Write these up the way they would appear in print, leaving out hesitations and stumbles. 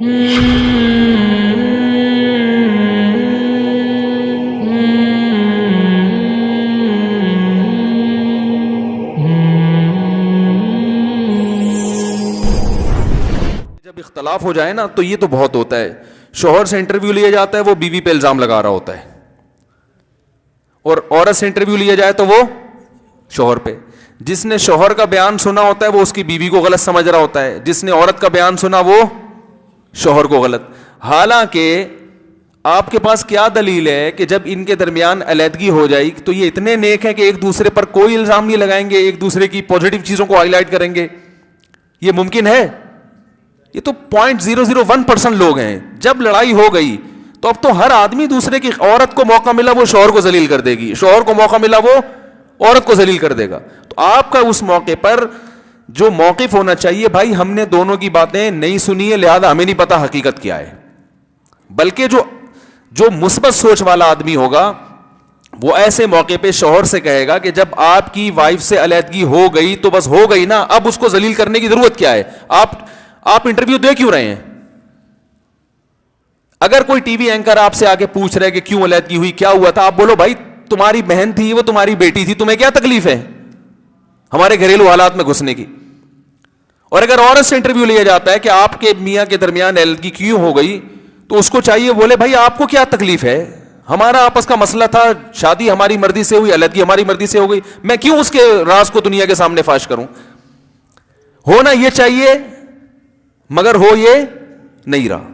جب اختلاف ہو جائے نا تو یہ تو بہت ہوتا ہے. شوہر سے انٹرویو لیا جاتا ہے وہ بیوی پہ الزام لگا رہا ہوتا ہے, اور عورت سے انٹرویو لیا جائے تو وہ شوہر پہ. جس نے شوہر کا بیان سنا ہوتا ہے وہ اس کی بیوی کو غلط سمجھ رہا ہوتا ہے, جس نے عورت کا بیان سنا وہ شوہر کو غلط. حالانکہ آپ کے پاس کیا دلیل ہے کہ جب ان کے درمیان علیحدگی ہو جائے تو یہ اتنے نیک ہیں کہ ایک دوسرے پر کوئی الزام نہیں لگائیں گے, ایک دوسرے کی پازیٹیو چیزوں کو ہائی لائٹ کریں گے؟ یہ ممکن ہے؟ یہ تو 0.001% لوگ ہیں. جب لڑائی ہو گئی تو اب تو ہر آدمی دوسرے کی, عورت کو موقع ملا وہ شوہر کو ذلیل کر دے گی, شوہر کو موقع ملا وہ عورت کو ذلیل کر دے گا. تو آپ کا اس موقع پر جو موقف ہونا چاہیے, بھائی ہم نے دونوں کی باتیں نہیں سنی ہے لہذا ہمیں نہیں پتا حقیقت کیا ہے. بلکہ جو مثبت سوچ والا آدمی ہوگا وہ ایسے موقع پہ شوہر سے کہے گا کہ جب آپ کی وائف سے علیحدگی ہو گئی تو بس ہو گئی نا, اب اس کو ذلیل کرنے کی ضرورت کیا ہے؟ آپ انٹرویو دے کیوں رہے ہیں؟ اگر کوئی ٹی وی اینکر آپ سے آگے پوچھ رہے کہ کیوں علیحدگی ہوئی, کیا ہوا تھا, آپ بولو بھائی تمہاری بہن تھی, وہ تمہاری بیٹی تھی, تمہیں کیا تکلیف ہے ہمارے گھریلو حالات میں گھسنے کی. اور اگر عورت سے انٹرویو لیا جاتا ہے کہ آپ کے میاں کے درمیان علیحدگی کیوں ہو گئی, تو اس کو چاہیے بولے بھائی آپ کو کیا تکلیف ہے, ہمارا آپس کا مسئلہ تھا, شادی ہماری مرضی سے ہوئی, علیحدگی ہماری مرضی سے ہو گئی, میں کیوں اس کے راز کو دنیا کے سامنے فاش کروں؟ ہونا یہ چاہیے مگر ہو یہ نہیں رہا.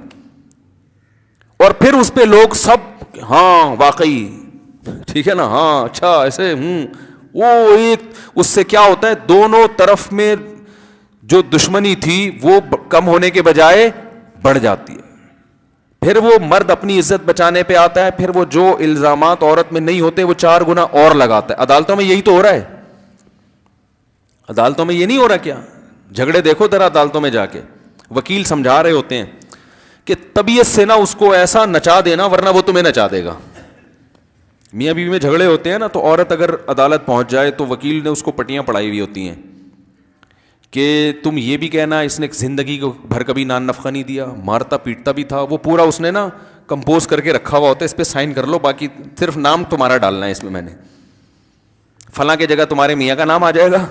اور پھر اس پہ لوگ سب ہاں واقعی ٹھیک ہے نا, ہاں اچھا ایسے وہ ایک اس سے کیا ہوتا ہے, دونوں طرف میں جو دشمنی تھی وہ کم ہونے کے بجائے بڑھ جاتی ہے. پھر وہ مرد اپنی عزت بچانے پہ آتا ہے, پھر وہ جو الزامات عورت میں نہیں ہوتے وہ 4 گنا اور لگاتا ہے. عدالتوں میں یہی تو ہو رہا ہے, عدالتوں میں یہ نہیں ہو رہا کیا؟ جھگڑے دیکھو ذرا عدالتوں میں جا کے, وکیل سمجھا رہے ہوتے ہیں کہ طبیعت سے نہ اس کو ایسا نچا دینا ورنہ وہ تمہیں نچا دے گا. میاں بیوی میں جھگڑے ہوتے ہیں نا, تو عورت اگر عدالت پہنچ جائے تو وکیل نے اس کو پٹیاں پڑھائی ہوئی ہوتی ہیں کہ تم یہ بھی کہنا اس نے زندگی کو بھر کبھی نان نفقہ نہیں دیا, مارتا پیٹتا بھی تھا, وہ پورا اس نے نا کمپوز کر کے رکھا ہوا ہوتا ہے, اس پہ سائن کر لو, باقی صرف نام تمہارا ڈالنا ہے اس میں نے فلاں کی جگہ تمہارے میاں کا نام آ جائے گا.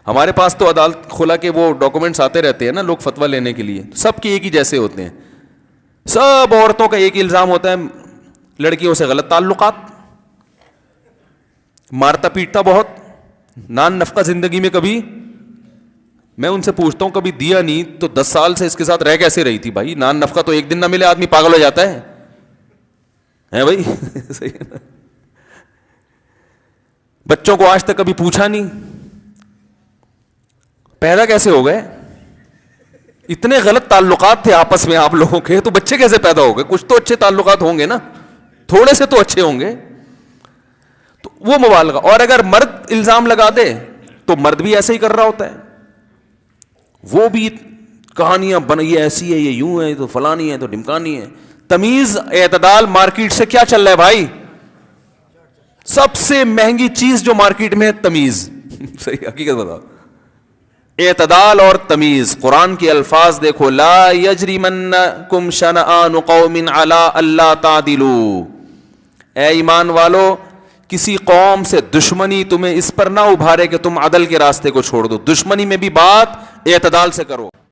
ہمارے پاس تو عدالت کھلا کے وہ ڈاکومنٹس آتے رہتے ہیں نا لوگ فتویٰ لینے کے لیے, سب کے ایک ہی جیسے ہوتے ہیں. سب عورتوں کا ایک الزام ہوتا ہے, لڑکیوں سے غلط تعلقات, مارتا پیٹتا بہت, نان نفقہ زندگی میں کبھی, میں ان سے پوچھتا ہوں کبھی دیا نہیں تو 10 سال سے اس کے ساتھ رہ کیسے رہی تھی؟ بھائی نان نفقہ تو ایک دن نہ ملے آدمی پاگل ہو جاتا ہے بھائی صحیح ہے نا. بچوں کو آج تک کبھی پوچھا نہیں پیدا کیسے ہو گئے, اتنے غلط تعلقات تھے آپس میں آپ لوگوں کے, تو بچے کیسے پیدا ہو گئے؟ کچھ تو اچھے تعلقات ہوں گے نا, تھوڑے سے تو اچھے ہوں گے. تو وہ مبالغہ. اور اگر مرد الزام لگا دے تو مرد بھی ایسے ہی کر رہا ہوتا ہے, وہ بھی کہانیاں بنائی ایسی ہے, یہ یوں ہے تو فلانی ہے تو ڈمکانی ہے. تمیز اعتدال مارکیٹ سے کیا چل رہا ہے بھائی؟ سب سے مہنگی چیز جو مارکیٹ میں ہے تمیز. صحیح حقیقت بتاؤ, اعتدال اور تمیز. قرآن کے الفاظ دیکھو, لا یجرمنکم شنآن قوم علی الا تعدلوا, اے ایمان والو کسی قوم سے دشمنی تمہیں اس پر نہ ابھارے کہ تم عدل کے راستے کو چھوڑ دو. دشمنی میں بھی بات اعتدال سے کرو.